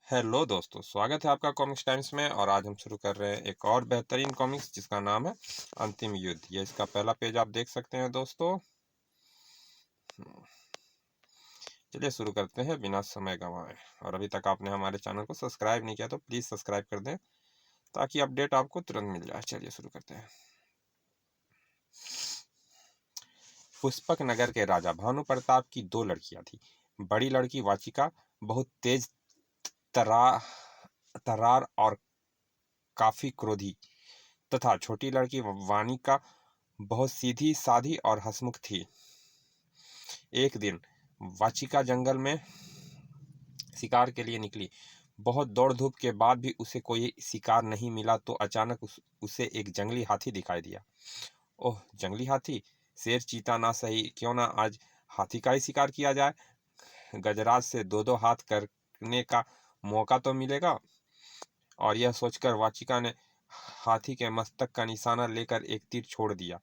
Hello दोस्तों, स्वागत है आपका कॉमिक्स टाइम्स में। और आज हम शुरू कर रहे हैं एक और बेहतरीन कॉमिक्स जिसका नाम है अंतिम युद्ध। ये इसका पहला पेज आप देख सकते हैं दोस्तों। चलिए शुरू करते हैं बिना समय गंवाए। और अभी तक आपने हमारे चैनल को सब्सक्राइब नहीं किया तो प्लीज़ सब्सक्राइब कर दें ताकि अपडेट आपको तुरंत मिल जाए। चलिए शुरू करते हैं। पुष्पक नगर के राजा भानु प्रताप की दो लड़कियां थी। बड़ी लड़की वाचिका बहुत तेज तरार और काफी क्रोधी तथा छोटी लड़की वानिका बहुत सीधी साधी और हंसमुख थी। एक दिन वाचिका जंगल में शिकार के लिए निकली। बहुत दौड़ धूप के बाद भी उसे कोई शिकार नहीं मिला तो अचानक उसे एक जंगली हाथी दिखाई दिया। ओह, जंगली हाथी! शेर चीता ना सही, क्यों ना आज हाथी का ही शिकार किया जाए। गजराज से दो दो हाथ करने का मौका तो मिलेगा। और यह सोचकर वाचिका ने हाथी के मस्तक का निशाना लेकर एक तीर छोड़ दिया।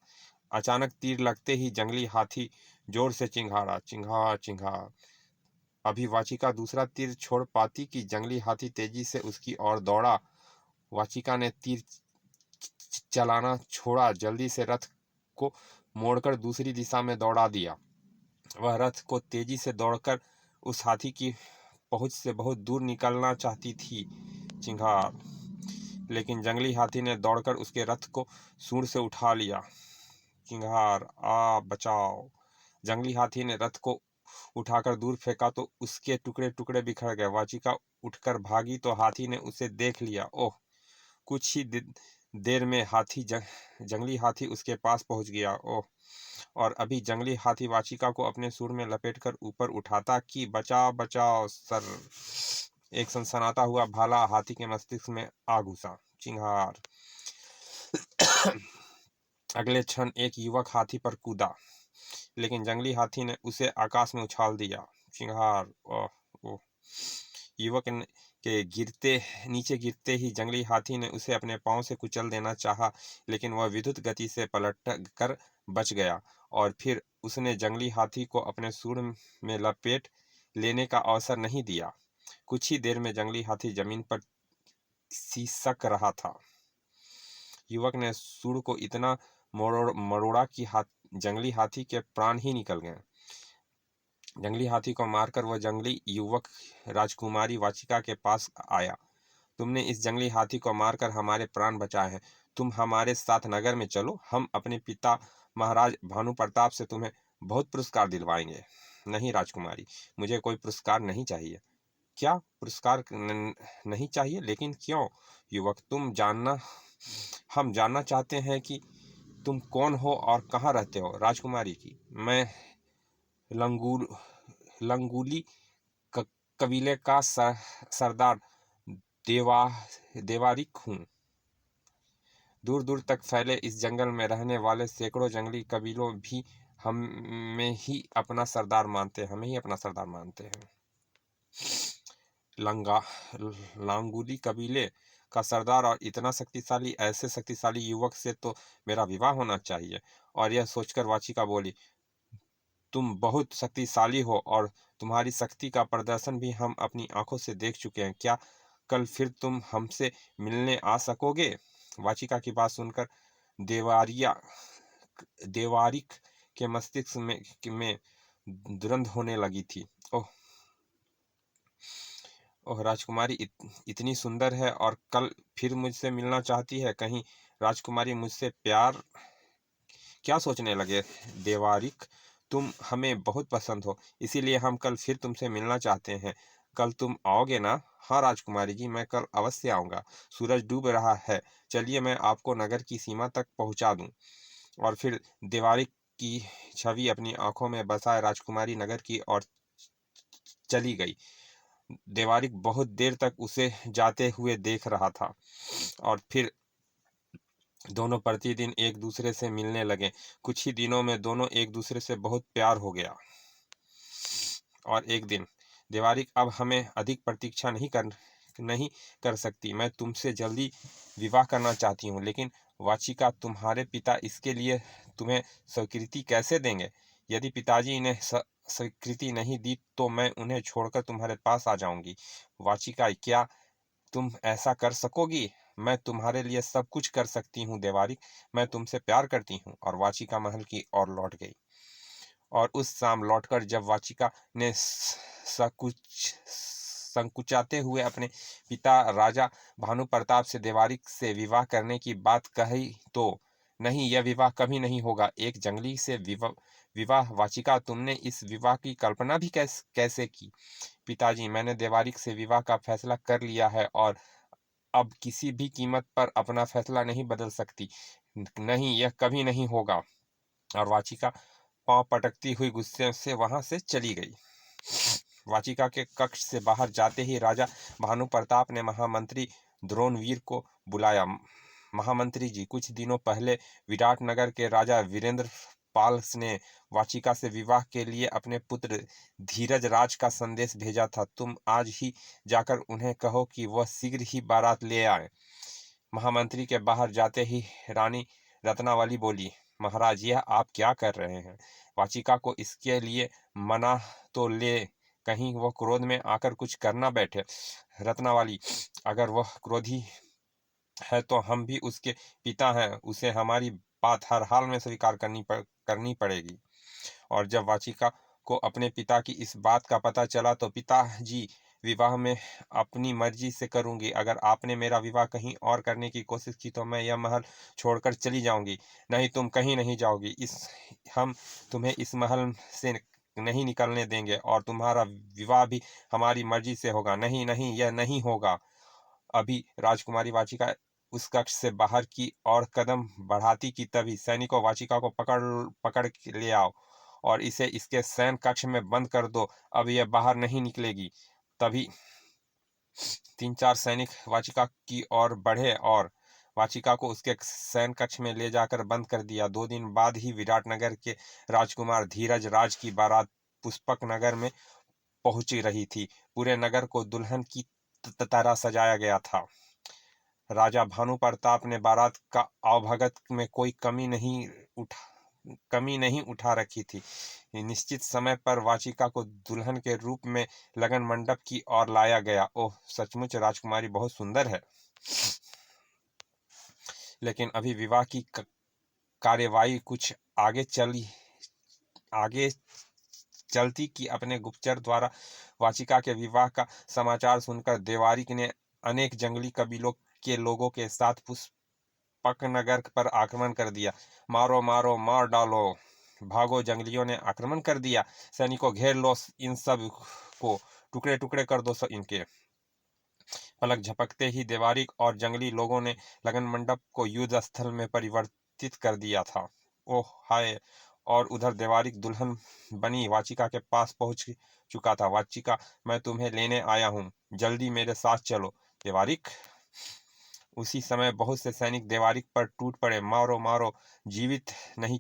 अचानक तीर लगते ही जंगली हाथी जोर से चिंघाड़ा, चिंघा चिंघा। अभी वाचिका दूसरा तीर छोड़ पाती कि जंगली हाथी तेजी से उसकी ओर दौड़ा। वाचिका ने तीर चलाना छोड़ा, जल्दी से रथ को मोड़कर दूसरी दिशा में दौड़ा दिया। वह रथ को तेजी से दौड़कर उस हाथी की पहुंच से बहुत दूर निकलना चाहती थी। चिंगार! लेकिन जंगली हाथी ने दौड़कर उसके रथ को सूंड से उठा लिया। चिंगार! आ बचाओ! जंगली हाथी ने रथ को उठाकर दूर फेंका तो उसके टुकड़े टुकड़े बिखर गए। वाचिका उठकर भागी तो हाथी ने उसे देख लिया। ओह! कुछ ही देर में जंगली हाथी उसके पास पहुंच गया। ओह! और अभी जंगली हाथी वाचिका को अपने सूंड में लपेटकर ऊपर उठाता कि बचाओ बचाओ सर! एक सनसनाता हुआ भाला हाथी के मस्तिष्क में आ घुसा। चिंगार! अगले क्षण एक युवक हाथी पर कूदा, लेकिन जंगली हाथी ने उसे आकाश में उछाल दिया। चिंगार! ओह ओह! युवक के नीचे गिरते ही जंगली हाथी ने उसे अपने पांव से कुचल देना चाहा, लेकिन वह विद्युत गति से पलट कर बच गया। और फिर उसने जंगली हाथी को अपने सूंड में लपेट लेने का अवसर नहीं दिया। कुछ ही देर में जंगली हाथी जमीन पर सिसक रहा था। युवक ने सूंड को इतना मरोड़ा कि जंगली हाथी के प्राण ही निकल गए। जंगली हाथी को मारकर वह जंगली युवक राजकुमारी वाचिका के पास आया। तुमने इस जंगली हाथी को मारकर हमारे प्राण बचाए हैं। तुम हमारे साथ नगर में चलो, हम अपने पिता महाराज भानु प्रताप से तुम्हें बहुत पुरस्कार दिलवाएंगे। नहीं राजकुमारी, मुझे कोई पुरस्कार नहीं चाहिए। क्या पुरस्कार नहीं चाहिए? लेकिन क्यों? युवक, हम जानना चाहते हैं कि तुम कौन हो और कहाँ रहते हो। राजकुमारी की, मैं लंगूली कबीले का सरदार देवारिक हूँ। दूर दूर तक फैले इस जंगल में रहने वाले सैकड़ों जंगली कबीलों भी हमें ही अपना सरदार मानते हैं। लांगुली कबीले का सरदार और इतना शक्तिशाली, ऐसे शक्तिशाली युवक से तो मेरा विवाह होना चाहिए। और यह सोचकर वाचिका बोली, तुम बहुत शक्तिशाली हो और तुम्हारी शक्ति का प्रदर्शन भी हम अपनी आंखों से देख चुके हैं। क्या कल फिर तुम हमसे मिलने आ सकोगे? वाचिका की बात सुनकर देवारिक के मस्तिष्क में दुरंत होने लगी थी। ओह ओह, राजकुमारी इतनी सुंदर है और कल फिर मुझसे मिलना चाहती है। कहीं राजकुमारी मुझसे प्यार क्या सोचने लगे? देवारिक, तुम हमें बहुत पसंद हो, इसीलिए हम कल फिर तुमसे मिलना चाहते हैं। कल तुम आओगे ना? हाँ राजकुमारी जी, मैं कल अवश्य आऊँगा। सूरज डूब रहा है, चलिए मैं आपको नगर की सीमा तक पहुँचा दूँ। और फिर देवारिक की छवि अपनी आंखों में बसाए राजकुमारी नगर की ओर चली गई। देवारिक बहुत देर तक उसे जाते हुए देख रहा था और फिर दोनों प्रतिदिन एक दूसरे से मिलने लगे। कुछ ही दिनों में दोनों एक दूसरे से बहुत प्यार हो गया। और एक दिन, देवारिक, अब हमें अधिक प्रतीक्षा नहीं कर सकती। मैं तुमसे जल्दी विवाह करना चाहती हूँ। लेकिन वाचिका, तुम्हारे पिता इसके लिए तुम्हें स्वीकृति कैसे देंगे? यदि पिताजी इन्हें स्वीकृति नहीं दी तो मैं उन्हें छोड़कर तुम्हारे पास आ जाऊंगी। वाचिका, क्या तुम ऐसा कर सकोगी? मैं तुम्हारे लिए सब कुछ कर सकती हूँ देवारिक, मैं तुमसे प्यार करती हूँ। और वाचिका महल की ओर लौट गई। और उस शाम लौटकर जब वाचिका ने संकुचाते हुए अपने पिता राजा भानु प्रताप से देवारिक से विवाह करने की बात कही तो नहीं, यह विवाह कभी नहीं होगा। एक जंगली से विवाह? वाचिका, तुमने इस विवाह की कल्पना भी कैसे की? पिताजी, मैंने देवारिक से विवाह का फैसला कर लिया है और अब किसी भी कीमत पर अपना फैसला नहीं बदल सकती। नहीं, यह कभी नहीं होगा। और वाचिका पांव पटकती हुई गुस्से से वहां से चली गई। वाचिका के कक्ष से बाहर जाते ही राजा भानु प्रताप ने महामंत्री द्रोणवीर को बुलाया। महामंत्री जी, कुछ दिनों पहले विराटनगर के राजा वीरेंद्र पाल ने वाचिका से विवाह के लिए अपने पुत्र धीरज राज का संदेश भेजा था। तुम आज ही जाकर उन्हें कहो कि वह शीघ्र ही बारात ले आए। महामंत्री के बाहर जाते ही रानी रत्नावली बोली, महाराज, यह आप क्या कर रहे हैं? वाचिका को इसके लिए मना तो ले, कहीं वह क्रोध में आकर कुछ करना बैठे। रत्नावली, अगर वह क्रोधी है तो हम भी उसके पिता हैं, उसे हमारी बात हर हाल में स्वीकार करनी पड़ेगी। और जब वाचिका को अपने पिता की इस बात का पता चला तो, पिताजी, विवाह में अपनी मर्जी से करूंगी। अगर आपने मेरा विवाह कहीं और करने की कोशिश की तो मैं यह महल छोड़कर चली जाऊंगी। नहीं, तुम कहीं नहीं जाओगी। हम तुम्हें इस महल से नहीं निकलने देंगे और तुम्हारा विवाह भी हमारी मर्जी से होगा। नहीं नहीं, यह नहीं होगा। अभी राजकुमारी वाचिका उस कक्ष से बाहर की और कदम बढ़ाती कि तभी सैनिकों, वाचिका को पकड़ पकड़ के ले आओ और इसे इसके शयन कक्ष में बंद कर दो। अब यह बाहर नहीं निकलेगी। तभी 3-4 सैनिक वाचिका की ओर बढ़े और वाचिका को उसके शयन कक्ष में ले जाकर बंद कर दिया। 2 दिन बाद ही विराटनगर के राजकुमार धीरज राज की बारात पुष्पक नगर में पहुंच रही थी। पूरे नगर को दुल्हन की तरह सजाया गया था। राजा भानु प्रताप ने बारात का आवभगत में कोई कमी नहीं उठा रखी थी। निश्चित समय पर वाचिका को दुल्हन के रूप में लगन मंडप की ओर लाया गया। ओह, सचमुच राजकुमारी बहुत सुंदर है। लेकिन अभी विवाह की कार्यवाही कुछ आगे चलती कि अपने गुप्तचर द्वारा वाचिका के विवाह का समाचार सुनकर देवारिक ने अनेक जंगली कबीलों के लोगों के साथ पुष्पक नगर पर आक्रमण कर दिया। मारो मारो, मार डालो, भागो, जंगलियों ने आक्रमण कर दिया। सैनिकों, घेर लो इन सब को, टुकड़े टुकड़े कर दो इनके। पलक झपकते ही देवारिक और जंगली लोगों ने लगन मंडप को युद्ध स्थल में परिवर्तित कर दिया था। ओह हाय! और उधर देवारिक दुल्हन बनी वाचिका के पास पहुंच चुका था। वाचिका, मैं तुम्हें लेने आया हूँ, जल्दी मेरे साथ चलो। देवारिक! उसी समय बहुत से सैनिक देवारिक पर टूट पड़े। मारो मारो, जीवित नहीं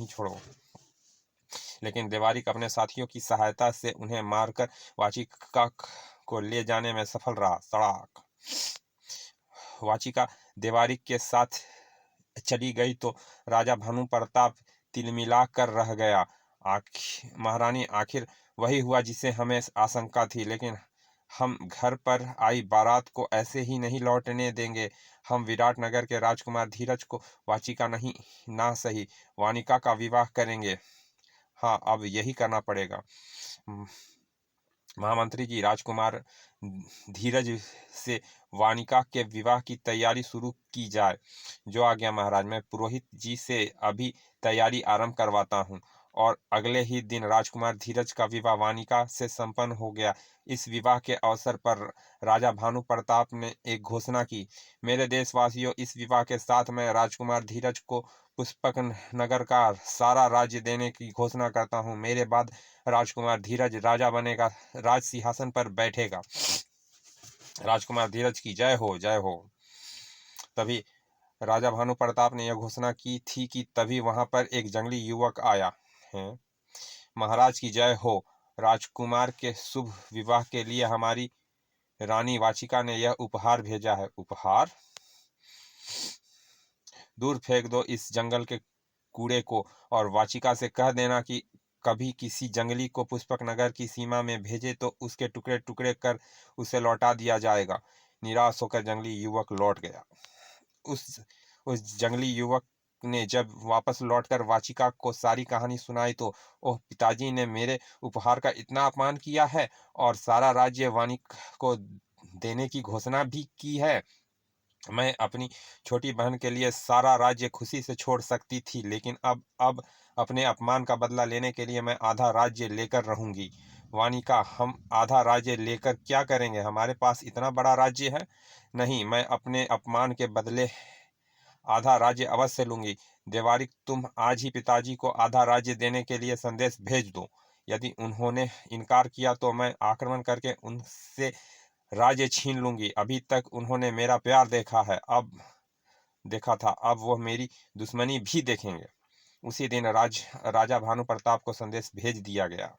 छोड़ो। लेकिन देवारिक अपने साथियों की सहायता से उन्हें मारकर वाचिका को ले जाने में सफल रहा। सड़ाक! वाचिका देवारिक के साथ चली गई तो राजा भानु प्रताप तिलमिला कर रह गया। महारानी, आखिर वही हुआ जिसे हमें आशंका थी। लेकिन हम घर पर आई बारात को ऐसे ही नहीं लौटने देंगे। हम विराटनगर के राजकुमार धीरज को वाचिका नहीं, ना सही वानिका का विवाह करेंगे। हाँ, अब यही करना पड़ेगा। महामंत्री जी, राजकुमार धीरज से वानिका के विवाह की तैयारी शुरू की जाए। जो आज्ञा महाराज। मैं पुरोहित जी से अभी तैयारी आरंभ करवाता हूँ। और अगले ही दिन राजकुमार धीरज का विवाह वानिका से संपन्न हो गया। इस विवाह के अवसर पर राजा भानु प्रताप ने एक घोषणा की, मेरे देशवासियों, इस विवाह के साथ मैं राजकुमार धीरज को पुष्पक नगर का सारा राज्य देने की घोषणा करता हूँ। मेरे बाद राजकुमार धीरज राजा बनेगा, राज सिंहासन पर बैठेगा। राजकुमार धीरज की जय हो, जय हो। तभी राजा भानु प्रताप ने यह घोषणा की थी कि तभी वहां पर एक जंगली युवक आया है। महाराज की जय हो, राजकुमार के शुभ विवाह के लिए हमारी रानी वाचिका ने यह उपहार भेजा है। उपहार? दूर फेंक दो इस जंगल के कूड़े को और वाचिका से कह देना कि कभी किसी जंगली को पुष्पक नगर की सीमा में भेजे तो उसके टुकड़े टुकड़े कर उसे लौटा दिया जाएगा। निराश होकर जंगली युवक लौट गया। उस उस जंगली युवक ने जब वापस लौटकर वाचिका को सारी कहानी सुनाई तो, ओह, पिताजी ने मेरे उपहार का इतना अपमान किया है और सारा राज्य वानिक को देने की घोषणा भी की है। मैं अपनी छोटी बहन के लिए सारा राज्य खुशी से छोड़ सकती थी, लेकिन अब अपने अपमान का बदला लेने के लिए मैं आधा राज्य लेकर रहूंगी। वानिका, हम आधा राज्य लेकर क्या करेंगे? हमारे पास इतना बड़ा राज्य है। नहीं, मैं अपने अपमान के बदले आधा राज्य अवश्य लूंगी। देवारिक, तुम आज ही पिताजी को आधा राज्य देने के लिए संदेश भेज दो। यदि उन्होंने इनकार किया तो मैं आक्रमण करके उनसे राज्य छीन लूंगी। अभी तक उन्होंने मेरा प्यार देखा था, अब वह मेरी दुश्मनी भी देखेंगे। उसी दिन राजा भानु प्रताप को संदेश भेज दिया गया।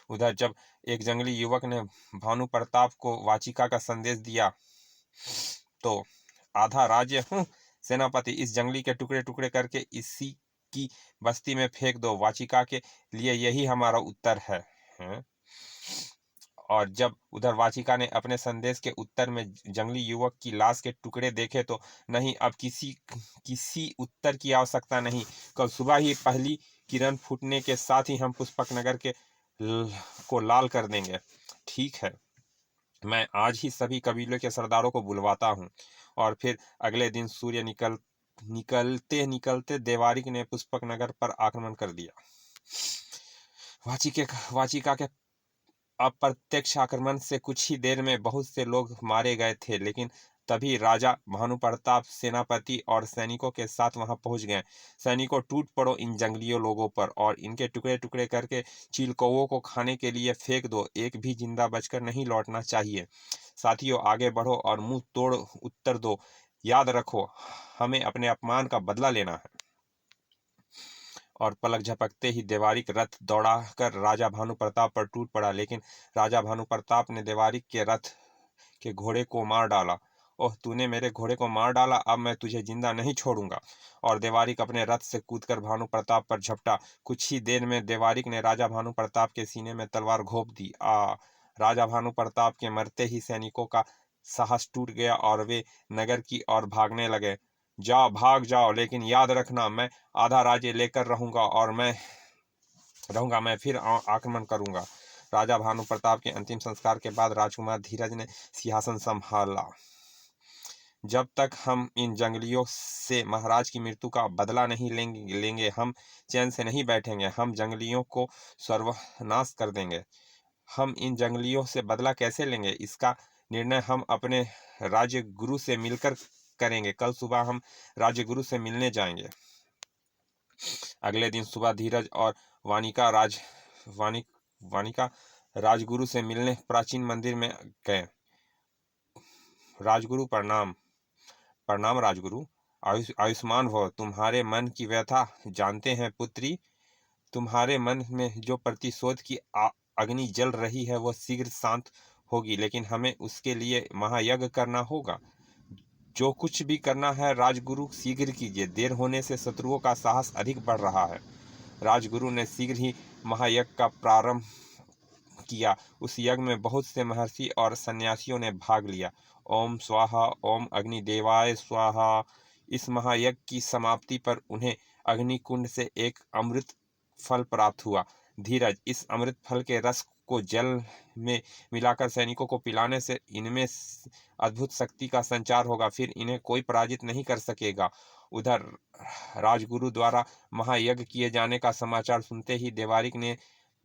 उधर जब एक जंगली युवक ने भानु प्रताप को वाचिका का संदेश दिया तो, आधा राज्य, सेनापति, इस जंगली के टुकड़े टुकड़े करके इसी की बस्ती में फेंक दो। वाचिका के लिए यही हमारा उत्तर है, हैं? और जब उधर वाचिका ने अपने संदेश के उत्तर में जंगली युवक की लाश के टुकड़े देखे तो, नहीं, अब किसी उत्तर की आवश्यकता नहीं। कल सुबह ही पहली किरण फूटने के साथ ही हम पुष्पक नगर को लाल कर देंगे। ठीक है, मैं आज ही सभी कबीलों के सरदारों को बुलवाता हूँ। और फिर अगले दिन सूर्य निकलते निकलते देवारिक ने पुष्पक नगर पर आक्रमण कर दिया। वाचिका के अप्रत्यक्ष आक्रमण से कुछ ही देर में बहुत से लोग मारे गए थे, लेकिन तभी राजा भानु प्रताप सेनापति और सैनिकों के साथ वहां पहुंच गए। सैनिकों, टूट पड़ो इन जंगलियों लोगों पर और इनके टुकड़े टुकड़े करके चिलकौओं को खाने के लिए फेंक दो। एक भी जिंदा बचकर नहीं लौटना चाहिए। साथियों, आगे बढ़ो और मुंह तोड़ उत्तर दो। याद रखो, हमें अपने अपमान का बदला लेना है। और पलक झपकते ही देवारिक रथ दौड़ाकर राजा भानु प्रताप पर टूट पड़ा, लेकिन राजा भानु प्रताप ने देवारिक के रथ के घोड़े को मार डाला। ओह, तूने मेरे घोड़े को मार डाला, अब मैं तुझे जिंदा नहीं छोड़ूंगा। और देवारिक अपने रथ से कूदकर भानु प्रताप पर झपटा। कुछ ही देर में देवारिक ने राजा भानु प्रताप के सीने में तलवार घोंप दी। राजा भानु प्रताप के मरते ही सैनिकों का साहस टूट गया और वे नगर की ओर भागने लगे। जाओ, भाग जाओ, लेकिन याद रखना, मैं आधा राज्य लेकर मैं फिर आक्रमण करूंगा। राजा भानु प्रताप के अंतिम संस्कार के बाद राजकुमार धीरज ने सिंहासन संभाला। जब तक हम इन जंगलियों से महाराज की मृत्यु का बदला नहीं लेंगे हम चैन से नहीं बैठेंगे। हम जंगलियों को सर्वनाश कर देंगे। हम इन जंगलियों से बदला कैसे लेंगे, इसका निर्णय हम अपने राज्य गुरु से मिलकर करेंगे। कल सुबह हम राज्य गुरु से मिलने जाएंगे। अगले दिन सुबह धीरज और वानिका राजगुरु से मिलने प्राचीन मंदिर में गए। राजगुरु, प्रणाम। प्रणाम राजगुरु। आयुष्मान भव। तुम्हारे मन की व्यथा जानते हैं पुत्री। तुम्हारे मन में जो प्रतिशोध की अग्नि जल रही है वह शीघ्र शांत होगी, लेकिन हमें उसके लिए महायज्ञ करना होगा। जो कुछ भी करना है राजगुरु शीघ्र कीजिए, देर होने से शत्रुओं का साहस अधिक बढ़ रहा है। राजगुरु ने शीघ्र ही महायज्ञ का प्रारंभ किया। उस यज्ञ में बहुत से महर्षि और सन्यासियों ने भाग लिया। ओम स्वाहा, ओम अग्निदेवाय स्वाहा। इस महायज्ञ की समाप्ति पर उन्हें अग्निकुंड से एक अमृत फल प्राप्त हुआ। धीरज, इस अमृत फल के रस को जल में मिलाकर सैनिकों को पिलाने से इनमें अद्भुत शक्ति का संचार होगा, फिर इन्हें कोई पराजित नहीं कर सकेगा। उधर राजगुरु द्वारा महायज्ञ किए जाने का समाचार सुनते ही देवारिक ने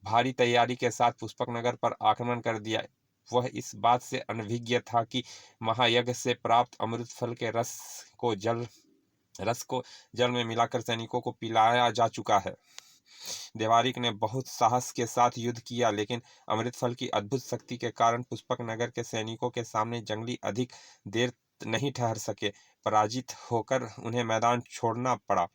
भारी तैयारी के साथ पुष्पक नगर पर आक्रमण कर दिया। वह इस बात से अनभिज्ञ था कि महायज्ञ से प्राप्त अमृत फल के रस को जल में मिलाकर सैनिकों को पिलाया जा चुका है। देवारिक ने बहुत साहस के साथ युद्ध किया, लेकिन अमृत फल की अद्भुत शक्ति के कारण पुष्पक नगर के सैनिकों के सामने जंगली अधिक देर नहीं ठहर सके। पराजित होकर उन्हें मैदान छोड़ना पड़ा।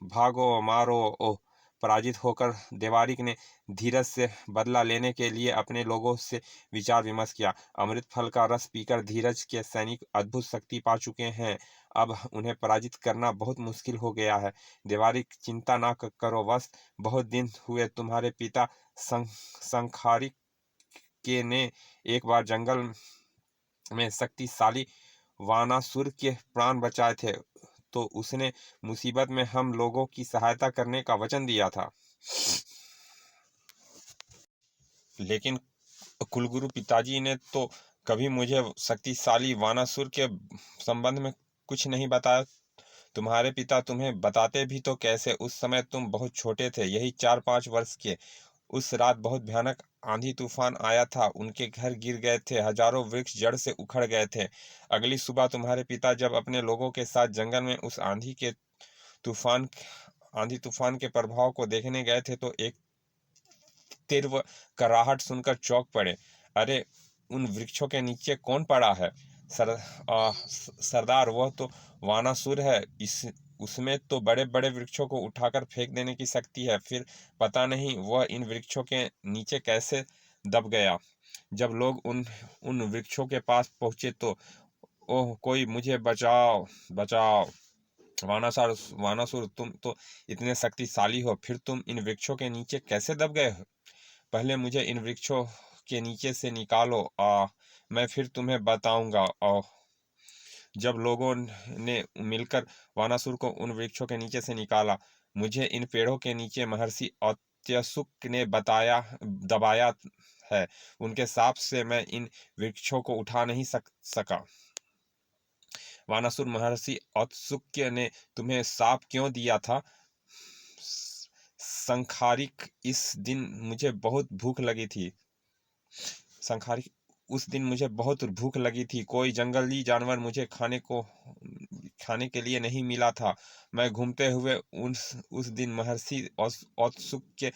भागो, मारो, ओह, पराजित होकर देवारिक ने धीरज से बदला लेने के लिए अपने लोगों से विचार विमर्श किया। अमृत फल का रस पीकर धीरज के सैनिक अद्भुत शक्ति पा चुके हैं, अब उन्हें पराजित करना बहुत मुश्किल हो गया है। देवारिक, चिंता ना करो, बस बहुत दिन हुए तुम्हारे पिता संखारिक के ने एक बार जंगल में शक्तिशाली वानासुर के प्राण बचाए थे, तो उसने मुसीबत में हम लोगों की सहायता करने का वचन दिया था। लेकिन कुलगुरु पिताजी ने तो कभी मुझे शक्तिशाली वानासुर के संबंध में कुछ नहीं बताया। तुम्हारे पिता तुम्हें बताते भी तो कैसे? उस समय तुम बहुत छोटे थे, यही 4-5 वर्ष के। उस रात बहुत भयानक आंधी तूफान आया था, उनके घर गिर गए थे, हजारों वृक्ष जड़ से उखड़ गए थे। अगली सुबह तुम्हारे पिता जब अपने लोगों के साथ जंगल में उस आंधी तूफान के प्रभाव को देखने गए थे तो एक तीव्र कराहट सुनकर चौंक पड़े। अरे, उन वृक्षों के नीचे कौन पड़ा है? सरदार, वह तो वानासुर है। उसमें तो बड़े बड़े वृक्षों को उठाकर फेंक देने की शक्ति है। फिर पता नहीं वह इन वृक्षों के नीचे कैसे दब गया। जब लोग उन वृक्षों के पास पहुंचे तो, ओह, कोई मुझे बचाओ, बचाओ! वानासुर, तुम तो इतने शक्तिशाली हो, फिर तुम इन वृक्षों के नीचे कैसे दब गए हो? पहले मुझे इन वृक्षों के नीचे से निकालो, मैं फिर तुम्हें बताऊंगा। जब लोगों ने मिलकर वानासुर को उन वृक्षों के नीचे से निकाला, मुझे इन पेड़ों के नीचे महर्षि अत्यसुक ने दबाया है। उनके शाप से मैं इन वृक्षों को उठा नहीं सका। वानासुर महर्षि अत्सुक्य ने तुम्हें शाप क्यों दिया था? संखारिक, इस दिन मुझे बहुत भूख लगी थी। संखारिक, उस दिन मुझे बहुत भूख लगी थी। कोई जंगली जानवर मुझे खाने के लिए नहीं मिला था। मैं घूमते हुए उस दिन महर्षि औत्सुक के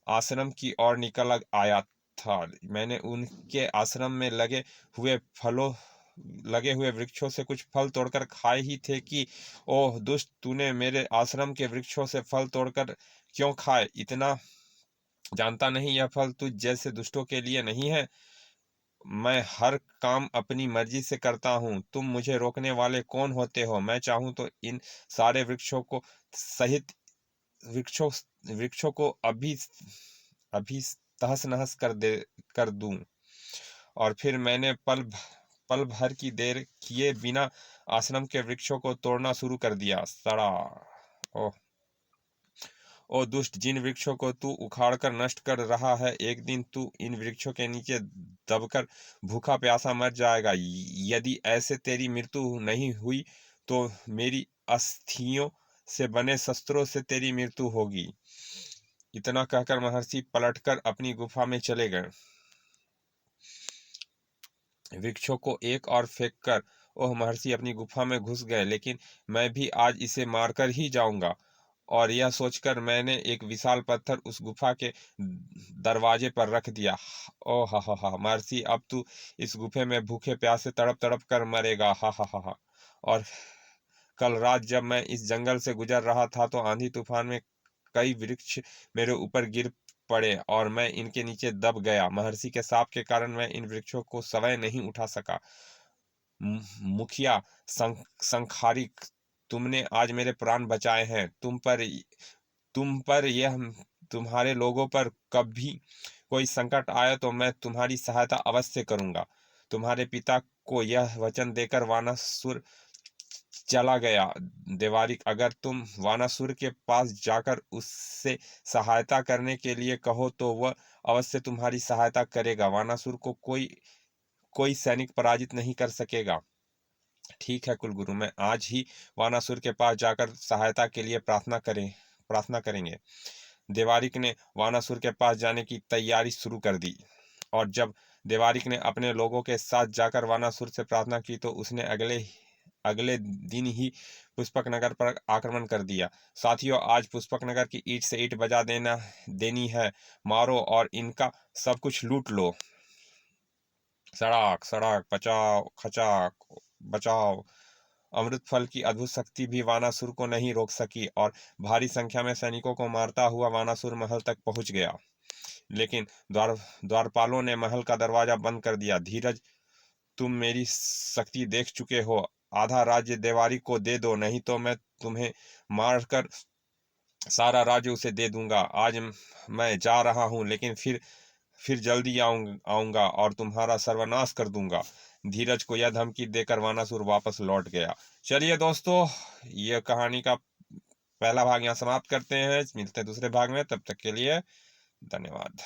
आश्रम की ओर निकल आया था। मैंने उनके आश्रम में लगे हुए वृक्षों से कुछ फल तोड़कर खाए ही थे कि, ओह दुष्ट, तूने मेरे आश्रम के वृक्षों से फल तोड़कर क्यों खाए? इतना जानता नहीं यह फल तुझ जैसे दुष्टों के लिए नहीं है? मैं हर काम अपनी मर्जी से करता हूँ, तुम मुझे रोकने वाले कौन होते हो? मैं चाहूँ तो इन सारे वृक्षों को सहित वृक्षों को अभी अभी तहस नहस कर दूं। और फिर मैंने पल भर की देर किए बिना आश्रम के वृक्षों को तोड़ना शुरू कर दिया। सड़ा! ओह, ओ दुष्ट, जिन वृक्षों को तू उखाड़कर नष्ट कर रहा है, एक दिन तू इन वृक्षों के नीचे दबकर भूखा प्यासा मर जाएगा। यदि ऐसे तेरी मृत्यु नहीं हुई तो मेरी अस्थियों से बने शस्त्रों से तेरी मृत्यु होगी। इतना कहकर महर्षि पलटकर अपनी गुफा में चले गए। वृक्षों को एक और फेंककर ओह महर्षि अपनी गुफा में घुस गए। लेकिन मैं भी आज इसे मारकर ही जाऊंगा। और यह सोचकर मैंने एक विशाल पत्थर उस गुफा के दरवाजे पर रख दिया। ओ हा हा हा, महर्षि, अब तू इस गुफे में भूखे प्यासे तड़प तड़प कर मरेगा। हा हा हा हा। और कल रात जब मैं इस जंगल से गुजर रहा था तो आंधी तूफान में कई वृक्ष मेरे ऊपर गिर पड़े और मैं इनके नीचे दब गया। महर्षि के शाप के कारण मैं इन वृक्षों को सवय नहीं उठा सका। मुखिया संखारिक, तुमने आज मेरे प्राण बचाए हैं। तुम पर यह तुम्हारे लोगों पर कभी कोई संकट आया तो मैं तुम्हारी सहायता अवश्य करूंगा। तुम्हारे पिता को यह वचन देकर वानासुर चला गया। देवारिक, अगर तुम वानासुर के पास जाकर उससे सहायता करने के लिए कहो तो वह अवश्य तुम्हारी सहायता करेगा। वानासुर को कोई सैनिक पराजित नहीं कर सकेगा। ठीक है कुलगुरु, मैं आज ही वानासुर के पास जाकर सहायता के लिए प्रार्थना करेंगे। देवारिक ने वानासुर के पास जाने की तैयारी शुरू कर दी। और जब देवारिक ने अपने लोगों के साथ जाकर वानासुर से प्रार्थना की तो उसने अगले दिन ही पुष्पक नगर पर आक्रमण कर दिया। साथियों, आज पुष्पक नगर की ईंट से ईंट बजा देनी है। मारो और इनका सब कुछ लूट लो। सड़ाक सड़ाक, बचाओ, खचाक, बचाओ। अमृत फल की अद्भुत शक्ति भी वानासुर को नहीं रोक सकी और भारी संख्या में सैनिकों को मारता हुआ वानासुर महल तक पहुंच गया। लेकिन द्वारपालों ने महल का दरवाजा बंद कर दिया। धीरज, तुम मेरी शक्ति देख चुके हो, आधा राज्य देवारी को दे दो, नहीं तो मैं तुम्हें मारकर सारा राज्य उसे दे दूंगा। आज मैं जा रहा हूं, लेकिन फिर जल्दी आऊंगा और तुम्हारा सर्वनाश कर दूंगा। धीरज को यह धमकी देकर वानासुर वापस लौट गया। चलिए दोस्तों, यह कहानी का पहला भाग यहाँ समाप्त करते हैं। मिलते हैं दूसरे भाग में, तब तक के लिए धन्यवाद।